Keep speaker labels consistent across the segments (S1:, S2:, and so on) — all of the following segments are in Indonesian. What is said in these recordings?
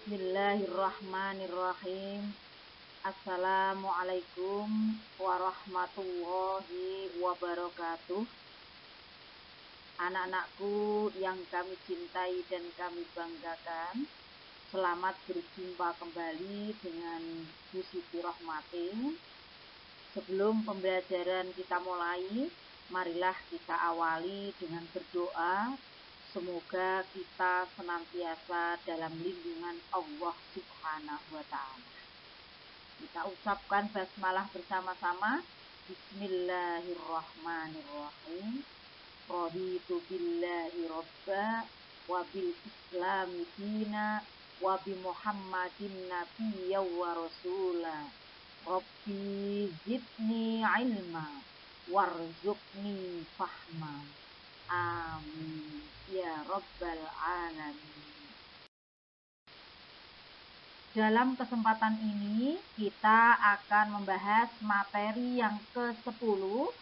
S1: Bismillahirrahmanirrahim. Assalamualaikum warahmatullahi wabarakatuh. Anak-anakku yang kami cintai dan kami banggakan, selamat berjumpa kembali dengan Bu Siti Rohmatin. Sebelum pembelajaran kita mulai, marilah kita awali dengan berdoa. Semoga kita senantiasa dalam lindungan Allah Subhanahu wa Ta'ala. Kita ucapkan basmalah bersama-sama. Bismillahirrahmanirrahim. Raditu billahi robba wa bil islami dina wa bi Muhammadin nabiyya wa rasula. Rabbi zidni ilma warzuqni fahma. Amin ya Rabbal Alamin. Dalam kesempatan ini kita akan membahas materi yang ke-10,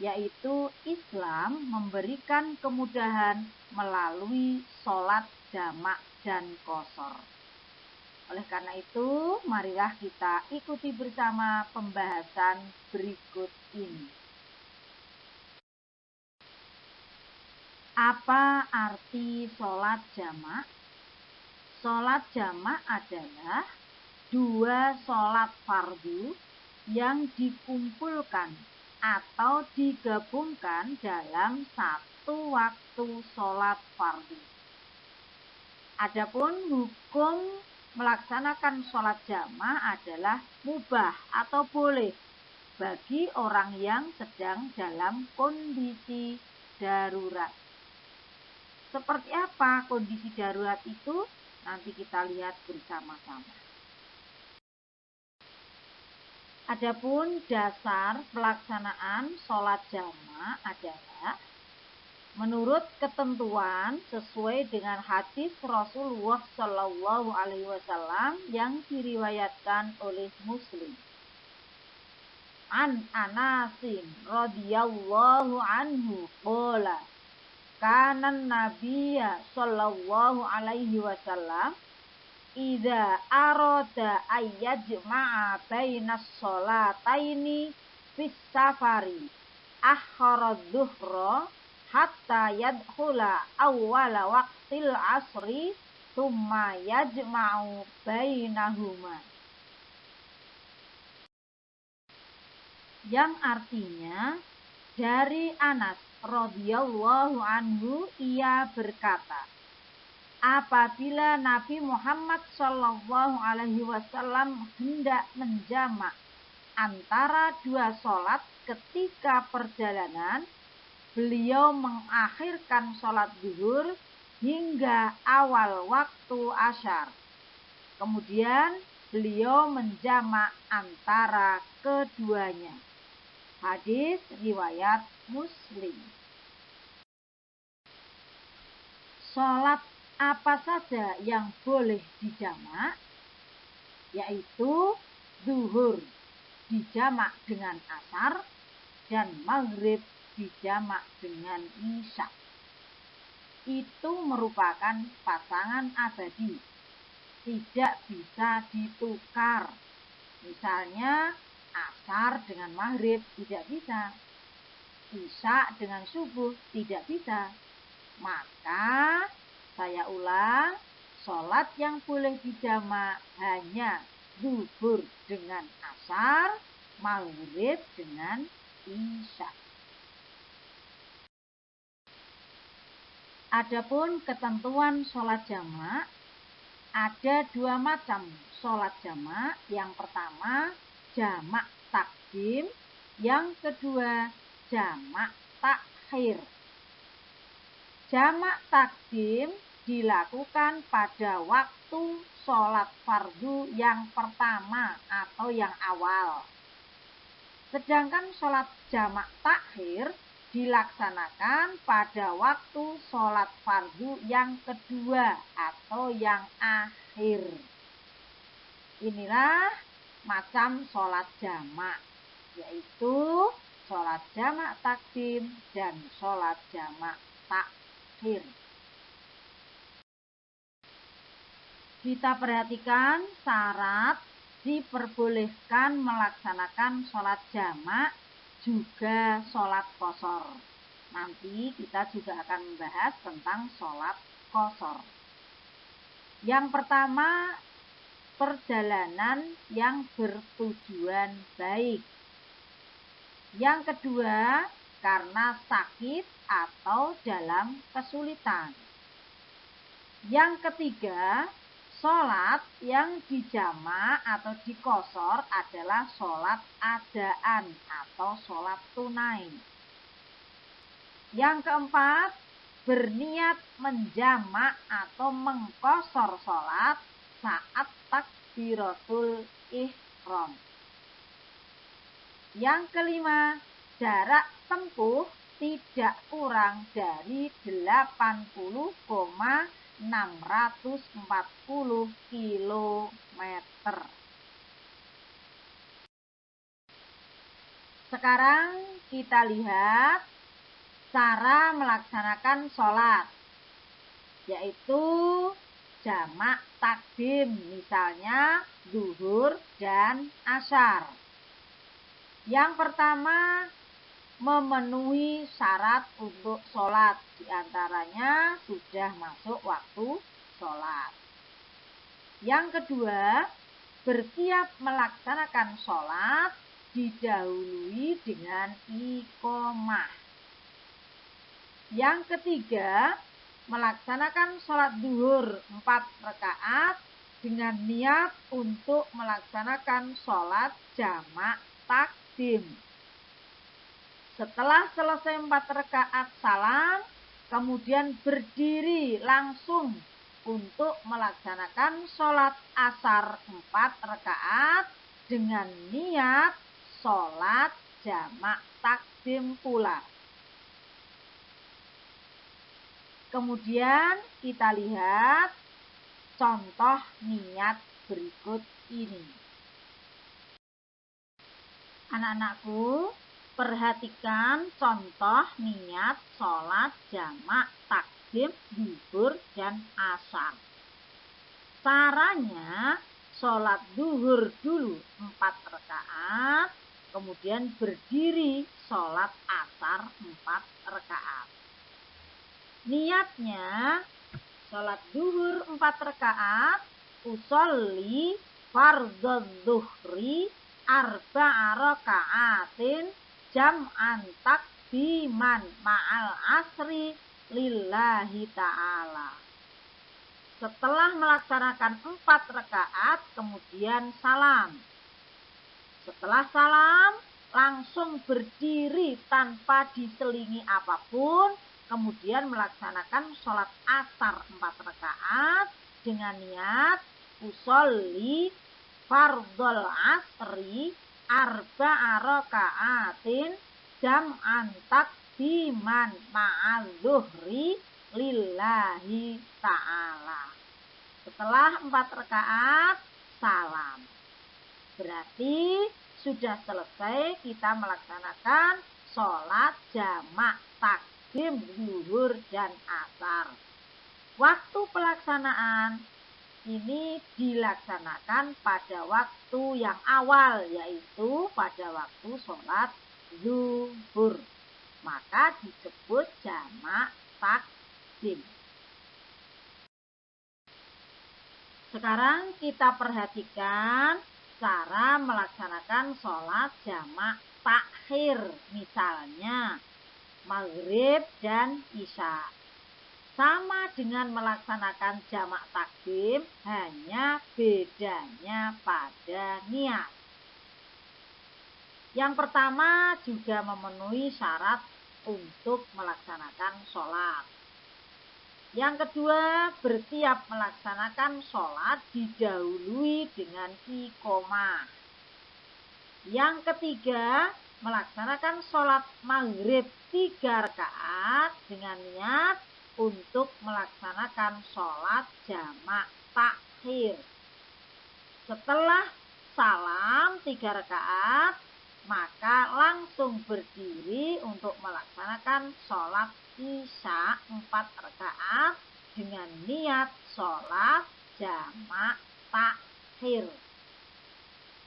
S1: yaitu Islam memberikan kemudahan melalui sholat jamak dan qashar. Oleh karena itu, marilah kita ikuti bersama pembahasan berikut ini. Apa arti sholat jamak? Sholat jamak adalah dua sholat fardu yang dikumpulkan atau digabungkan dalam satu waktu sholat fardu. Adapun hukum melaksanakan sholat jamak adalah mubah atau boleh bagi orang yang sedang dalam kondisi darurat. Seperti apa kondisi darurat itu? Nanti kita lihat bersama-sama. Adapun dasar pelaksanaan sholat jamak adalah menurut ketentuan sesuai dengan hadis Rasulullah Shallallahu Alaihi Wasallam yang diriwayatkan oleh Muslim. An Anasin radhiyallahu anhu qala kanan Nabiya Sallallahu Alaihi Wasallam idza arada ayyajma'a bainas sholataini fis safari akhara dhuhra hatta yadkhula awwala waqtil asri thumma yajma'u bainahuma, yang artinya dari Anas radhiyallahu anhu ia berkata, apabila Nabi Muhammad Shallallahu Alaihi Wasallam hendak menjamak antara dua sholat ketika perjalanan, beliau mengakhirkan sholat zuhur hingga awal waktu asyar. Kemudian beliau menjamak antara keduanya. Hadis riwayat Muslim. Sholat apa saja yang boleh dijamak? Yaitu zuhur dijamak dengan asar dan maghrib dijamak dengan isya. Itu merupakan pasangan abadi, tidak bisa ditukar. Misalnya asar dengan maghrib tidak bisa, isya dengan subuh tidak bisa. Maka saya ulang, sholat yang boleh dijamak hanya zuhur dengan asar, maghrib dengan isya. Adapun ketentuan sholat jamak, ada dua macam sholat jamak. Yang pertama jamak takdim, yang kedua jamak takhir. Jamak takdim dilakukan pada waktu sholat fardu yang pertama atau yang awal. Sedangkan sholat jamak takhir dilaksanakan pada waktu sholat fardu yang kedua atau yang akhir. Inilah macam sholat jamak, yaitu sholat jamak takdim dan sholat jamak takhir. Kita perhatikan syarat diperbolehkan melaksanakan sholat jamak juga sholat qashar. Nanti kita juga akan membahas tentang sholat qashar. Yang pertama, perjalanan yang bertujuan baik. Yang kedua, karena sakit atau dalam kesulitan. Yang ketiga, sholat yang dijamak atau dikosor adalah sholat adaan atau sholat tunai. Yang keempat, berniat menjamak atau mengkosor sholat saat takbiratul ihram. Yang kelima, jarak tempuh tidak kurang dari 80,640 km. Sekarang kita lihat cara melaksanakan sholat, yaitu jamak takdim, misalnya zuhur dan ashar. Yang pertama, memenuhi syarat untuk sholat, diantaranya sudah masuk waktu sholat. Yang kedua, bersiap melaksanakan sholat didahului dengan iqomah. Yang ketiga, melaksanakan sholat zuhur 4 rakaat dengan niat untuk melaksanakan sholat jamak takdim. Setelah selesai 4 rakaat salam, kemudian berdiri langsung untuk melaksanakan sholat asar 4 rakaat dengan niat sholat jamak takdim pula. Kemudian kita lihat contoh niat berikut ini. Anak-anakku, perhatikan contoh niat sholat jamak takdim zuhur dan ashar. Caranya, sholat zuhur dulu 4 rakaat, kemudian berdiri sholat ashar 4 rakaat. Niatnya, sholat zuhur 4 rakaat, usolli fardhu zuhri arba'a raka'atin jam'an takdiman ma'al asri lillahi ta'ala. Setelah melaksanakan 4 rakaat, kemudian salam. Setelah salam, langsung berdiri tanpa diselingi apapun, kemudian melaksanakan sholat asar 4 rakaat dengan niat usolli fardhol asri arba'a raka'atin jam'an takdiman ma'al zuhri lillahi ta'ala. Setelah 4 rakaat salam. Berarti sudah selesai kita melaksanakan sholat jamak takdim zuhur dan ashar. Waktu pelaksanaan ini dilaksanakan pada waktu yang awal, yaitu pada waktu sholat zuhur. Maka disebut jamak takdim. Sekarang kita perhatikan cara melaksanakan sholat jamak takhir, misalnya maghrib dan isya. Sama dengan melaksanakan jamak takdim, hanya bedanya pada niat. Yang pertama juga memenuhi syarat untuk melaksanakan sholat. Yang kedua, bersiap melaksanakan sholat didahului dengan iqomah. Yang ketiga, melaksanakan sholat maghrib 3 rakaat dengan niat untuk melaksanakan sholat jamak takhir. Setelah salam 3 rakaat, maka langsung berdiri untuk melaksanakan sholat isya 4 rakaat dengan niat sholat jamak takhir.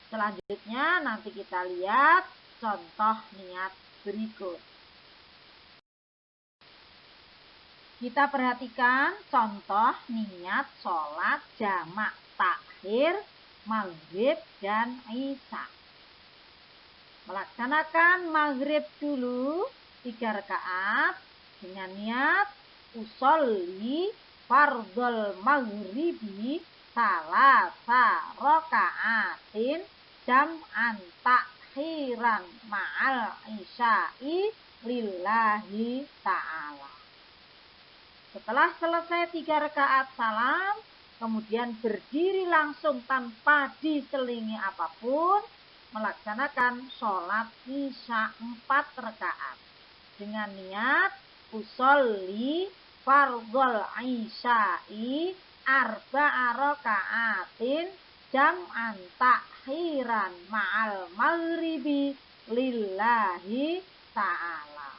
S1: Selanjutnya nanti kita lihat contoh niat berikut. Kita perhatikan contoh niat sholat jamak takhir maghrib dan isya. Melaksanakan maghrib dulu 3 rakaat dengan niat usolli fardhol maghribi salasa rakaatin jam'an takhiran ma'al isya'i lillahi ta'ala. Setelah selesai 3 rakaat salam, kemudian berdiri langsung tanpa diselingi apapun, melaksanakan sholat isya 4 rakaat dengan niat usolli fardhol isya'i arba'a rakaatin jam'an takhiran ma'al maghribi lillahi ta'ala.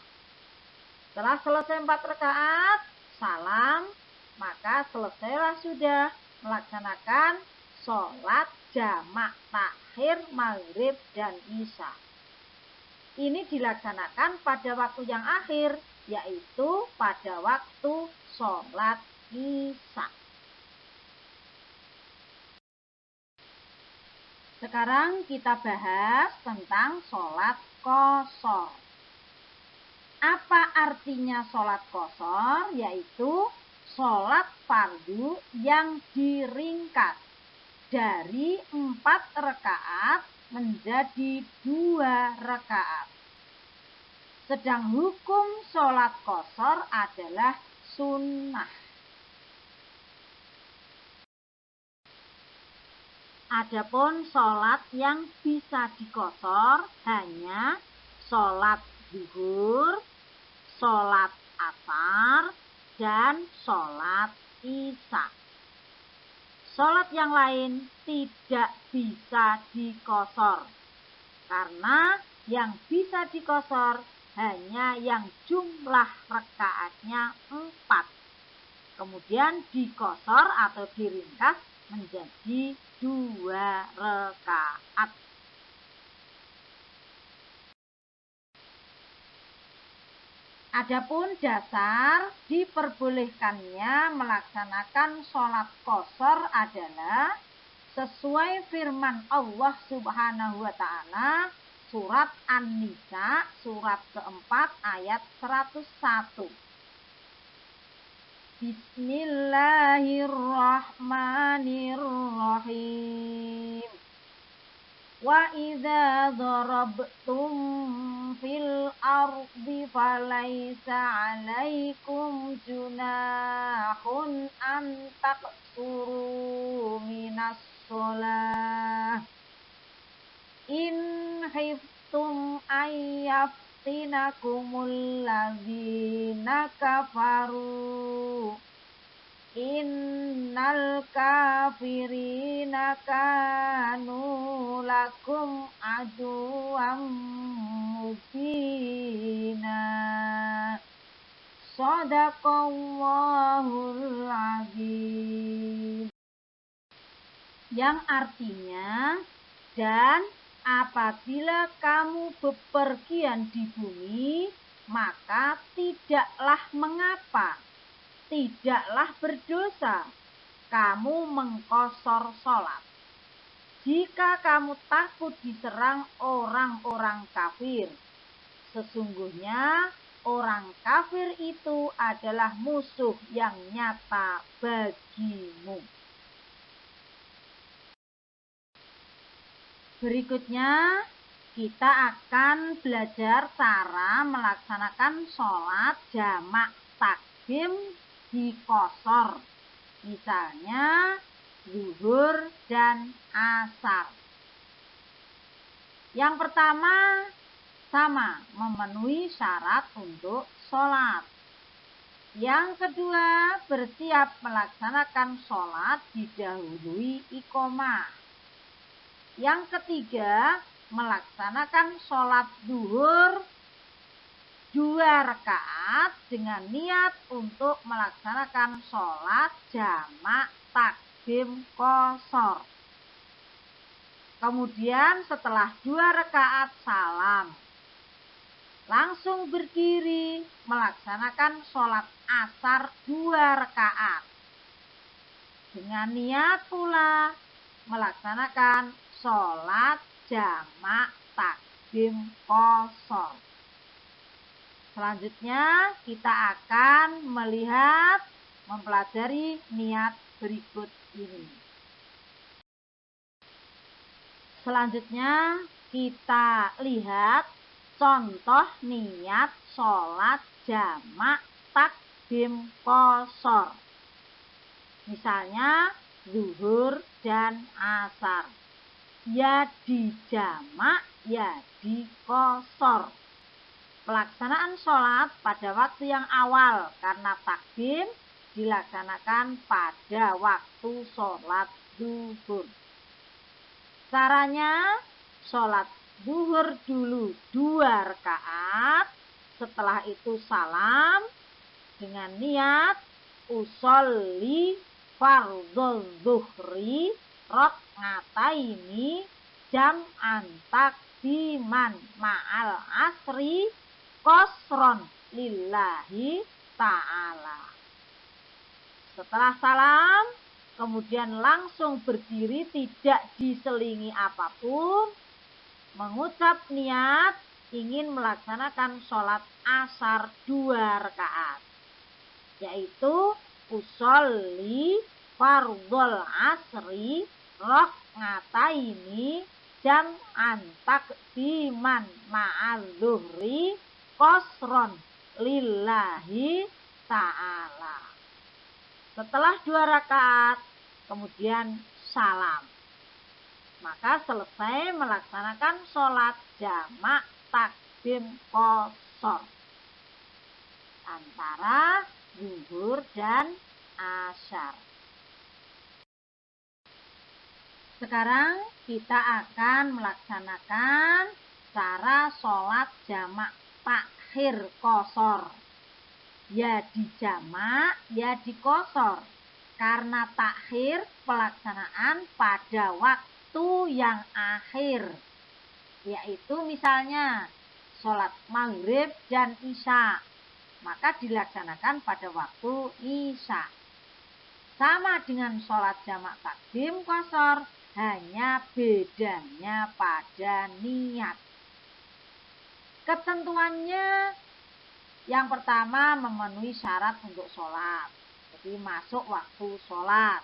S1: Setelah selesai 4 rakaat salam, maka selesailah sudah melaksanakan sholat jamak takhir maghrib dan isya. Ini dilaksanakan pada waktu yang akhir, yaitu pada waktu sholat isya. Sekarang kita bahas tentang sholat qashar. Apa artinya sholat qashar? Yaitu sholat fardu yang diringkas dari 4 rakaat menjadi 2 rakaat. Sedang hukum sholat qashar adalah sunnah. Adapun sholat yang bisa diqashar hanya sholat zuhur, sholat asar, dan sholat isya. Sholat yang lain tidak bisa diqashar, karena yang bisa diqashar hanya yang jumlah rakaatnya 4. Kemudian diqashar atau diringkas menjadi 2 rakaat. Adapun dasar diperbolehkannya melaksanakan sholat qashar adalah sesuai firman Allah Subhanahu wa Ta'ala, surat An-Nisa, surat keempat ayat 101. Bismillahirrahmanirrahim. Wa idza darabtum fil ardi falaysa 'alaikum junahun an taqsuru minas shalah in khiftum ayyaftinakumul ladzina kafaru innal kafirina kanu lakum aduwwam mubina. Shadaqallahul azim. Yang artinya, dan apabila kamu bepergian di bumi, maka tidaklah mengapa, tidaklah berdosa kamu mengqashar sholat. Jika kamu takut diserang orang-orang kafir, sesungguhnya orang kafir itu adalah musuh yang nyata bagimu. Berikutnya kita akan belajar cara melaksanakan sholat jamak takdim diqashar, misalnya zuhur dan asar. Yang pertama, sama memenuhi syarat untuk sholat. Yang kedua, bersiap melaksanakan sholat didahului iqomah. Yang ketiga, melaksanakan sholat zuhur 2 rakaat dengan niat untuk melaksanakan sholat jamak takdim. takdim qashar. Kemudian setelah 2 rakaat salam, langsung berdiri melaksanakan sholat asar 2 rakaat. Dengan niat pula melaksanakan sholat jamak takdim qashar. Selanjutnya kita akan mempelajari niat berikut ini. Selanjutnya kita lihat contoh niat sholat jamak takdim qashar. Misalnya zuhur dan asar. Ya dijamak, ya diqashar. Pelaksanaan sholat pada waktu yang awal karena takdim dilaksanakan pada waktu sholat zuhur. Caranya sholat zuhur dulu 2 rakaat, setelah itu salam dengan niat usolli fardhu zuhri rakaataini jam'an takdiman ma'al asri qasron lillahi ta'ala. Setelah salam kemudian langsung berdiri tidak diselingi apapun, mengucap niat ingin melaksanakan sholat asar 2 rakaat, yaitu usolli fardhul asri rakaataini jam'an takdiman ma'al zuhri qasron lillahi ta'ala. Setelah 2 rakaat, kemudian salam. Maka selesai melaksanakan sholat jamak takdim qashar antara zuhur dan asar. Sekarang kita akan melaksanakan cara sholat jamak takhir qashar. Ya dijamak, ya diqashar. Karena takhir pelaksanaan pada waktu yang akhir, yaitu misalnya sholat maghrib dan isya, maka dilaksanakan pada waktu isya. Sama dengan sholat jamak takdim qashar, hanya bedanya pada niat. Ketentuannya yang pertama memenuhi syarat untuk sholat, jadi masuk waktu sholat.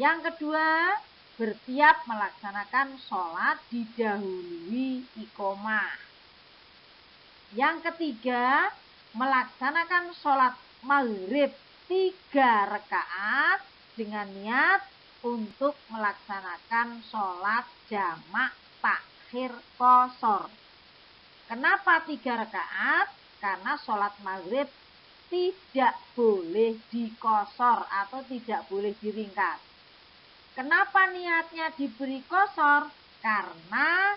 S1: Yang kedua, bersiap melaksanakan sholat didahului iqomah. Yang ketiga, melaksanakan sholat maghrib 3 rakaat dengan niat untuk melaksanakan sholat jamak takhir qashar. Kenapa 3 rakaat? Karena sholat maghrib tidak boleh diqashar atau tidak boleh diringkas. Kenapa niatnya diberi qashar? Karena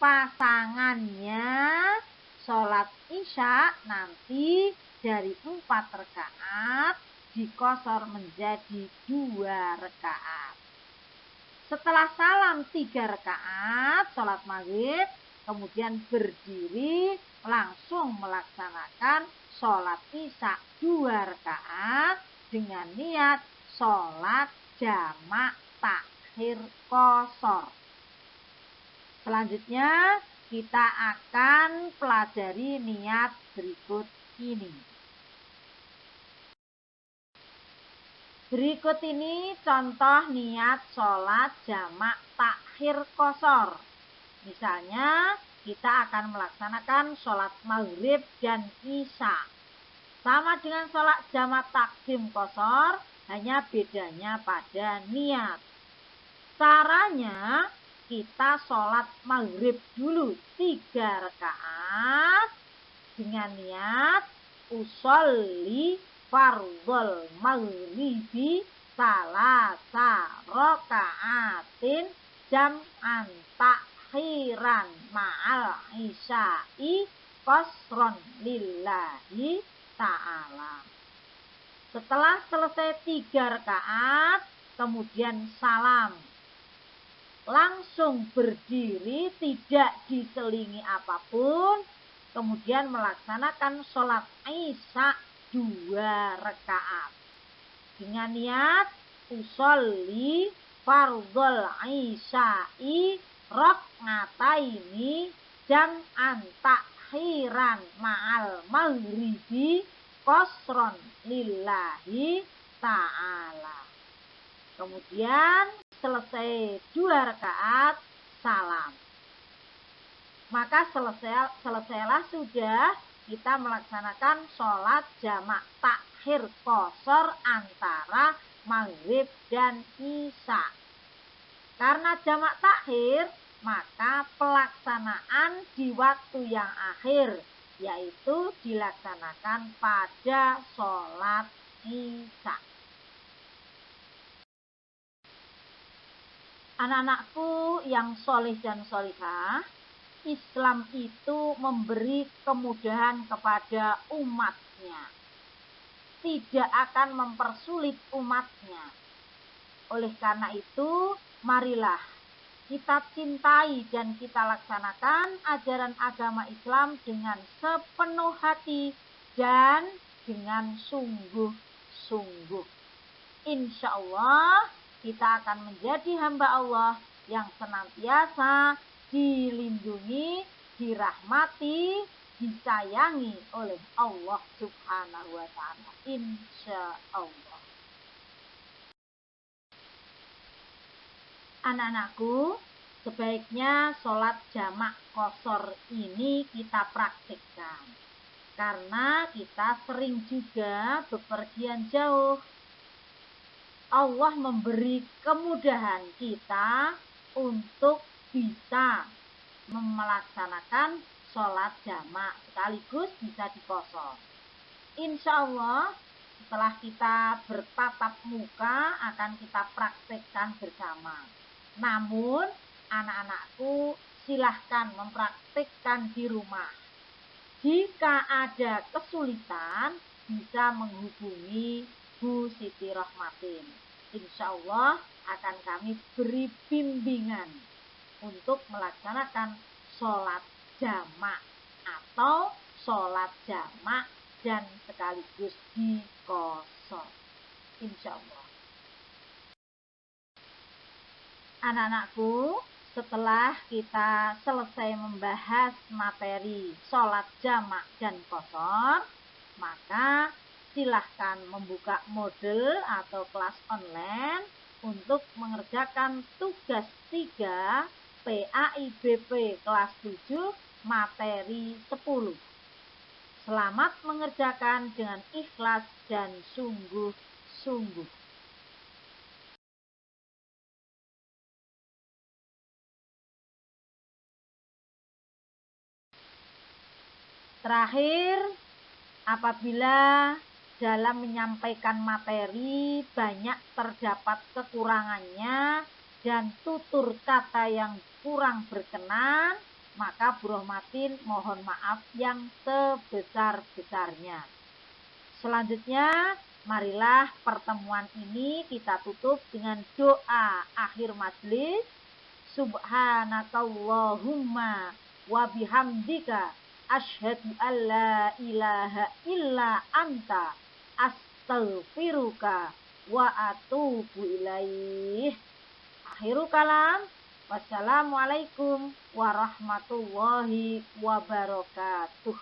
S1: pasangannya sholat isya nanti dari 4 rakaat diqashar menjadi 2 rakaat. Setelah salam 3 rakaat sholat maghrib, kemudian berdiri langsung melaksanakan sholat isya 2 rakaat dengan niat sholat jamak takhir qashar. Selanjutnya kita akan pelajari niat berikut ini. Berikut ini contoh niat sholat jamak takhir qashar. Misalnya kita akan melaksanakan sholat maghrib dan isya. Sama dengan sholat jamak takdim qashar, hanya bedanya pada niat. Caranya kita sholat maghrib dulu 3 rakaat dengan niat usolli fardhul maghribi salasa rakaatin jam'an takhiran ma'al isya'i qasron lillahi ta'ala. Setelah selesai 3 rakaat, kemudian salam. Langsung berdiri, tidak diselingi apapun, kemudian melaksanakan sholat Isya 2 rakaat. Dengan niat usolli fardhol Isya'i raq'ataini jam'an takhiran ma'al maghribi qasron lillahi ta'ala. Kemudian selesai 2 rakaat salam. Maka selesailah sudah kita melaksanakan sholat jamak takhir qashar antara maghrib dan isya. Karena jamak takhir, maka pelaksanaan di waktu yang akhir, yaitu dilaksanakan pada sholat isya. Anak-anakku yang soleh dan solihah, Islam itu memberi kemudahan kepada umatnya. Tidak akan mempersulit umatnya. Oleh karena itu, marilah kita cintai dan kita laksanakan ajaran agama Islam dengan sepenuh hati dan dengan sungguh-sungguh. Insya Allah kita akan menjadi hamba Allah yang senantiasa dilindungi, dirahmati, disayangi oleh Allah Subhanahu wa ta'ala. Insya Allah. Anak-anakku, sebaiknya sholat jamak qashar ini kita praktikkan. Karena kita sering juga bepergian jauh. Allah memberi kemudahan kita untuk bisa melaksanakan sholat jamak sekaligus bisa diqashar. Insya Allah setelah kita bertatap muka akan kita praktekkan bersama. Namun anak-anakku silahkan mempraktikkan di rumah. Jika ada kesulitan bisa menghubungi Bu Siti Rohmatin. Insya Allah akan kami beri bimbingan untuk melaksanakan sholat jamak atau sholat jamak dan sekaligus diqashar. Insya Allah. Anak-anakku, setelah kita selesai membahas materi sholat jamak dan qashar, maka silahkan membuka model atau kelas online untuk mengerjakan tugas 3 PAIBP kelas 7 materi 10. Selamat mengerjakan dengan ikhlas dan sungguh-sungguh. Terakhir, apabila dalam menyampaikan materi banyak terdapat kekurangannya dan tutur kata yang kurang berkenan, maka Bu Rohmatin mohon maaf yang sebesar-besarnya. Selanjutnya, marilah pertemuan ini kita tutup dengan doa akhir majelis. Subhanakallahumma wa bihamdika asyhadu an la ilaha illa anta astaghfiruka wa atubu ilaih. Akhirul kalam. Wassalamualaikum warahmatullahi wabarakatuh.